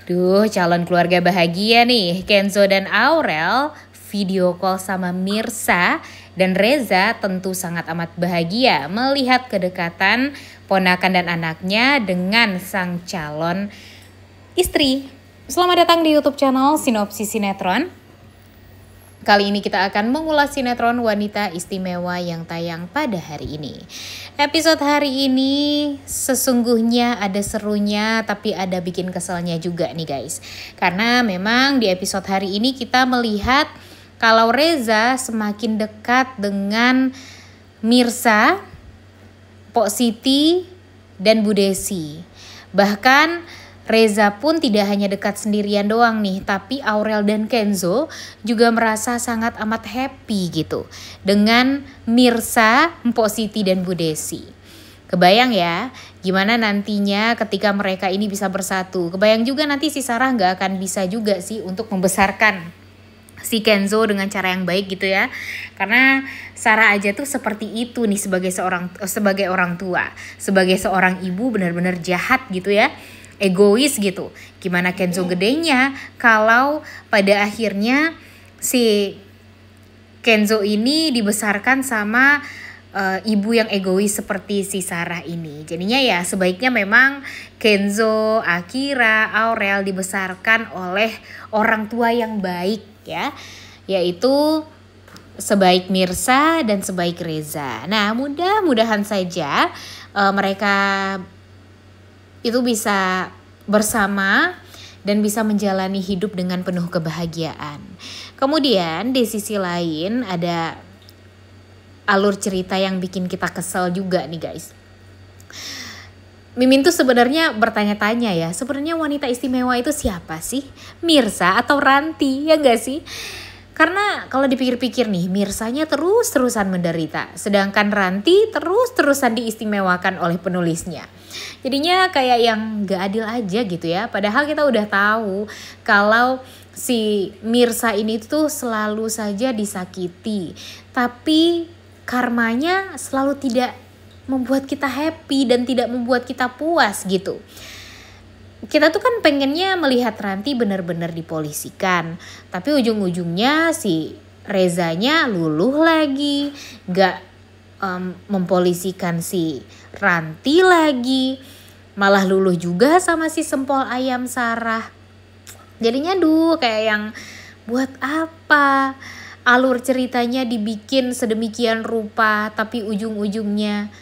Duh, calon keluarga bahagia nih. Kenzo dan Aurel video call sama Mirsa dan Reza tentu sangat amat bahagia melihat kedekatan ponakan dan anaknya dengan sang calon istri. Selamat datang di YouTube channel Sinopsis Sinetron. Kali ini kita akan mengulas sinetron Wanita Istimewa yang tayang pada hari ini. Episode hari ini sesungguhnya ada serunya tapi ada bikin keselnya juga nih guys. Karena memang di episode hari ini kita melihat kalau Reza semakin dekat dengan Mirsa, Pok Siti, dan Bu Desi. Bahkan Reza pun tidak hanya dekat sendirian doang nih, tapi Aurel dan Kenzo juga merasa sangat amat happy gitu dengan Mirsa, Mpok Siti, dan Bu Desi. Kebayang ya gimana nantinya ketika mereka ini bisa bersatu. Kebayang juga nanti si Sarah gak akan bisa juga sih untuk membesarkan si Kenzo dengan cara yang baik gitu ya. Karena Sarah aja tuh seperti itu nih sebagai orang tua, sebagai seorang ibu benar-benar jahat gitu ya. Egois gitu. Gimana Kenzo gedenya kalau pada akhirnya si Kenzo ini dibesarkan sama ibu yang egois seperti si Sarah ini. Jadinya ya sebaiknya memang Kenzo, Akira, Aurel dibesarkan oleh orang tua yang baik ya. Yaitu sebaik Mirsa dan sebaik Reza. Nah, mudah-mudahan saja mereka itu bisa bersama dan bisa menjalani hidup dengan penuh kebahagiaan. Kemudian di sisi lain ada alur cerita yang bikin kita kesel juga nih guys. Mimin tuh sebenarnya bertanya-tanya ya, sebenarnya wanita istimewa itu siapa sih? Mirsa atau Ranti, ya gak sih? Karena kalau dipikir-pikir nih, Mirsanya terus-terusan menderita. Sedangkan Ranti terus-terusan diistimewakan oleh penulisnya. Jadinya kayak yang gak adil aja gitu ya. Padahal kita udah tahu kalau si Mirsa ini tuh selalu saja disakiti. Tapi karmanya selalu tidak membuat kita happy dan tidak membuat kita puas gitu. Kita tuh kan pengennya melihat Ranti benar-benar dipolisikan. Tapi ujung-ujungnya si Rezanya luluh lagi. Gak mempolisikan si Ranti lagi. Malah luluh juga sama si Sempol Ayam Sarah. Jadinya kayak yang buat apa? Alur ceritanya dibikin sedemikian rupa. Tapi ujung-ujungnya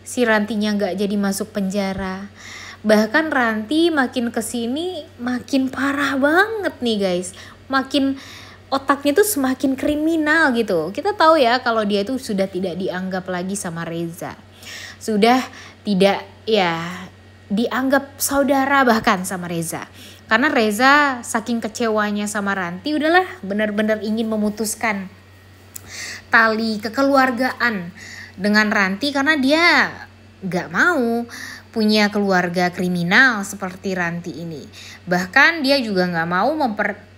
si Rantinya gak jadi masuk penjara. Bahkan Ranti makin kesini makin parah banget nih guys. Makin otaknya tuh semakin kriminal gitu. Kita tahu ya kalau dia tuh sudah tidak dianggap lagi sama Reza. Sudah tidak ya dianggap saudara bahkan sama Reza. Karena Reza saking kecewanya sama Ranti udahlah benar-benar ingin memutuskan tali kekeluargaan dengan Ranti. Karena dia gak mau punya keluarga kriminal seperti Ranti ini. Bahkan dia juga gak mau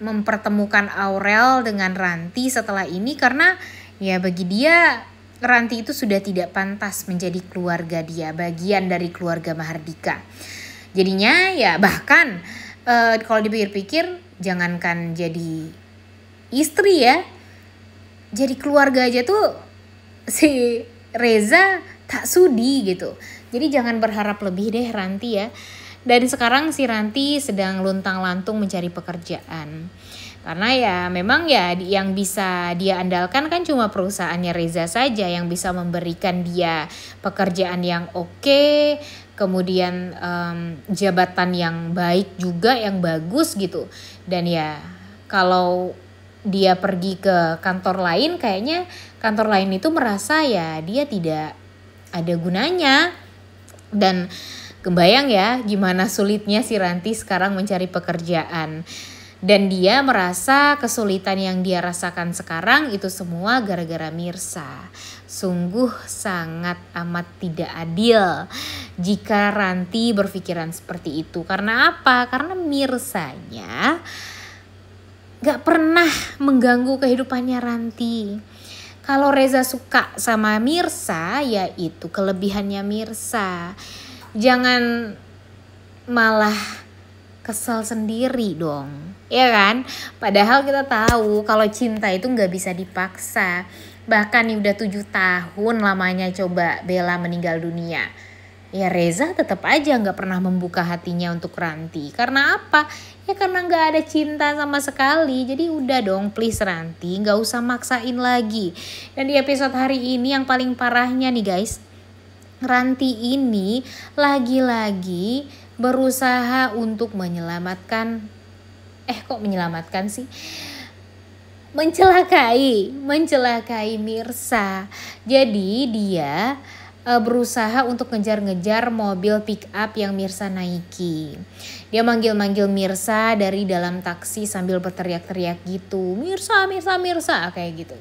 mempertemukan Aurel dengan Ranti setelah ini. Karena ya bagi dia Ranti itu sudah tidak pantas menjadi keluarga dia, bagian dari keluarga Mahardika. Jadinya ya bahkan kalau dipikir-pikir jangankan jadi istri ya, jadi keluarga aja tuh si Reza tak sudi gitu. Jadi jangan berharap lebih deh Ranti ya. Dan sekarang si Ranti sedang luntang-lantung mencari pekerjaan. Karena ya memang ya yang bisa dia andalkan kan cuma perusahaannya Reza saja yang bisa memberikan dia pekerjaan yang oke, kemudian jabatan yang baik juga, yang bagus gitu. Dan ya kalau dia pergi ke kantor lain, kayaknya kantor lain itu merasa ya dia tidak ada gunanya. Dan kebayang ya gimana sulitnya si Ranti sekarang mencari pekerjaan. Dan dia merasa kesulitan yang dia rasakan sekarang itu semua gara-gara Mirsa. Sungguh sangat amat tidak adil jika Ranti berpikiran seperti itu. Karena apa? Karena Mirsanya gak pernah mengganggu kehidupannya Ranti. Kalau Reza suka sama Mirsa, ya itu kelebihannya Mirsa. Jangan malah kesel sendiri dong, ya kan? Padahal kita tahu kalau cinta itu nggak bisa dipaksa. Bahkan nih udah 7 tahun lamanya coba Bella meninggal dunia, ya Reza tetap aja nggak pernah membuka hatinya untuk Ranti. Karena apa? Ya karena nggak ada cinta sama sekali. Jadi udah dong, please Ranti, nggak usah maksain lagi. Dan di episode hari ini yang paling parahnya nih guys, Ranti ini lagi-lagi berusaha untuk menyelamatkan, kok menyelamatkan sih? Mencelakai Mirsa. Jadi dia berusaha untuk ngejar-ngejar mobil pick up yang Mirsa naiki. Dia manggil-manggil Mirsa dari dalam taksi sambil berteriak-teriak gitu. Mirsa, Mirsa, Mirsa, kayak gitu.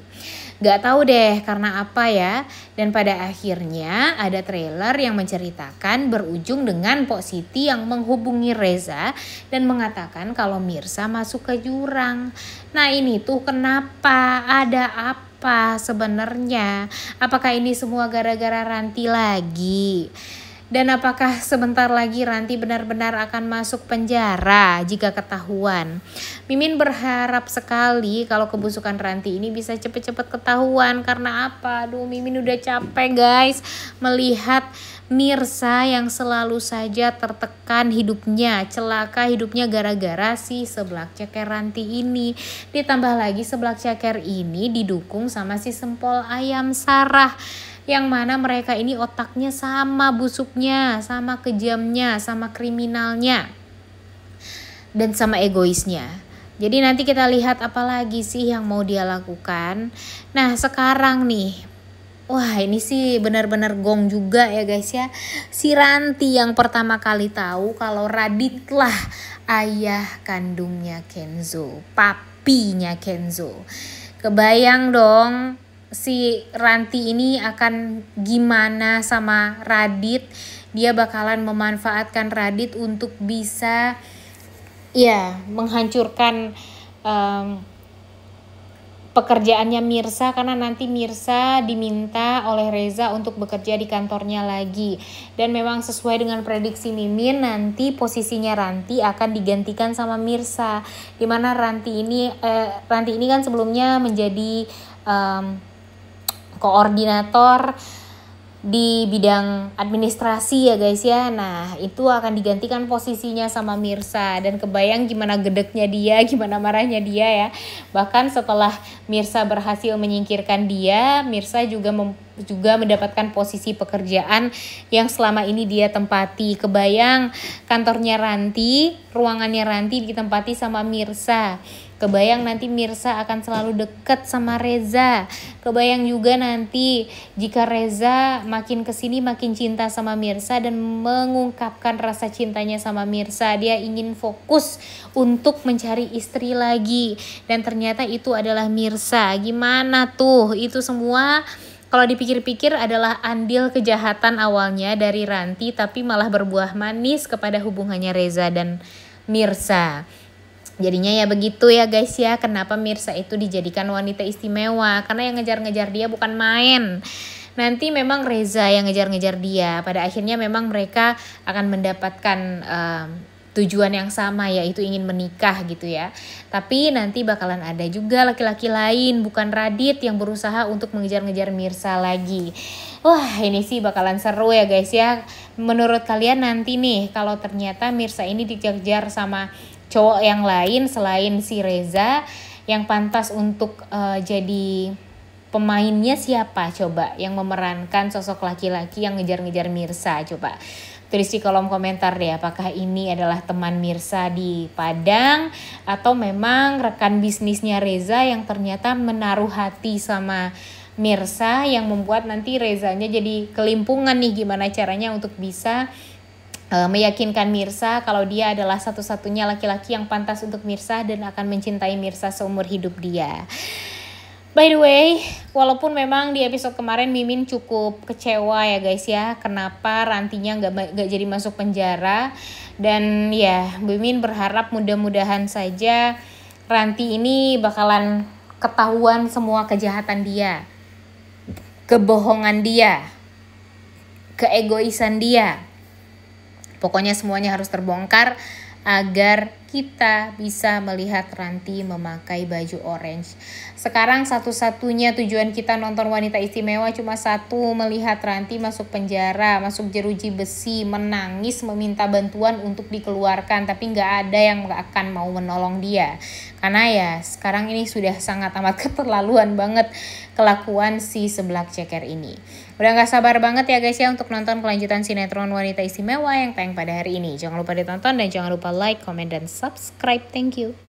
Gak tahu deh karena apa ya. Dan pada akhirnya ada trailer yang menceritakan berujung dengan Pok Siti yang menghubungi Reza dan mengatakan kalau Mirsa masuk ke jurang. Nah ini tuh kenapa? Ada apa sebenarnya? Apakah ini semua gara-gara Ranti lagi? Dan apakah sebentar lagi Ranti benar-benar akan masuk penjara jika ketahuan? Mimin berharap sekali kalau kebusukan Ranti ini bisa cepet-cepet ketahuan. Karena apa? Aduh, Mimin udah capek guys melihat Mirsa yang selalu saja tertekan hidupnya, celaka hidupnya gara-gara si seblak ceker Ranti ini. Ditambah lagi seblak ceker ini didukung sama si sempol ayam Sarah, yang mana mereka ini otaknya sama busuknya, sama kejamnya, sama kriminalnya, dan sama egoisnya. Jadi nanti kita lihat apa lagi sih yang mau dia lakukan. Nah sekarang nih, wah ini sih benar-benar gong juga ya guys ya. Si Ranti yang pertama kali tahu kalau Radit lah ayah kandungnya Kenzo, papinya Kenzo. Kebayang dong si Ranti ini akan gimana sama Radit. Dia bakalan memanfaatkan Radit untuk bisa ya menghancurkan pekerjaannya Mirsa, karena nanti Mirsa diminta oleh Reza untuk bekerja di kantornya lagi. Dan memang sesuai dengan prediksi Mimin, nanti posisinya Ranti akan digantikan sama Mirsa. Dimana Ranti ini kan sebelumnya menjadi koordinator di bidang administrasi ya guys ya. Nah itu akan digantikan posisinya sama Mirsa. Dan kebayang gimana gedeknya dia, gimana marahnya dia ya. Bahkan setelah Mirsa berhasil menyingkirkan dia, Mirsa juga mendapatkan posisi pekerjaan yang selama ini dia tempati. Kebayang kantornya Ranti, ruangannya Ranti ditempati sama Mirsa. Kebayang nanti Mirsa akan selalu dekat sama Reza. Kebayang juga nanti jika Reza makin kesini makin cinta sama Mirsa dan mengungkapkan rasa cintanya sama Mirsa. Dia ingin fokus untuk mencari istri lagi. Dan ternyata itu adalah Mirsa. Gimana tuh? Itu semua kalau dipikir-pikir adalah andil kejahatan awalnya dari Ranti, tapi malah berbuah manis kepada hubungannya Reza dan Mirsa. Jadinya ya begitu ya guys ya, kenapa Mirsa itu dijadikan wanita istimewa. Karena yang ngejar-ngejar dia bukan main. Nanti memang Reza yang ngejar-ngejar dia. Pada akhirnya memang mereka akan mendapatkan tujuan yang sama, yaitu ingin menikah gitu ya. Tapi nanti bakalan ada juga laki-laki lain, bukan Radit, yang berusaha untuk mengejar-ngejar Mirsa lagi. Wah ini sih bakalan seru ya guys ya. Menurut kalian nanti nih kalau ternyata Mirsa ini dikejar sama cowok yang lain selain si Reza, yang pantas untuk jadi pemainnya siapa coba yang memerankan sosok laki-laki yang ngejar-ngejar Mirsa? Coba tulis di kolom komentar deh, apakah ini adalah teman Mirsa di Padang atau memang rekan bisnisnya Reza yang ternyata menaruh hati sama Mirsa, yang membuat nanti Rezanya jadi kelimpungan nih gimana caranya untuk bisa meyakinkan Mirsa kalau dia adalah satu-satunya laki-laki yang pantas untuk Mirsa dan akan mencintai Mirsa seumur hidup dia. By the way, walaupun memang di episode kemarin Mimin cukup kecewa ya guys ya, kenapa Rantinya gak jadi masuk penjara. Dan ya Mimin berharap mudah-mudahan saja Ranti ini bakalan ketahuan semua kejahatan dia, kebohongan dia, keegoisan dia. Pokoknya semuanya harus terbongkar agar kita bisa melihat Ranti memakai baju orange. Sekarang satu-satunya tujuan kita nonton Wanita Istimewa cuma satu, melihat Ranti masuk penjara, masuk jeruji besi, menangis, meminta bantuan untuk dikeluarkan, tapi nggak ada yang akan mau menolong dia. Karena ya sekarang ini sudah sangat amat keterlaluan banget kelakuan si seblak ceker ini. Udah gak sabar banget ya guys ya untuk nonton kelanjutan sinetron Wanita Istimewa yang tayang pada hari ini. Jangan lupa ditonton dan jangan lupa like, comment, dan subscribe. Thank you.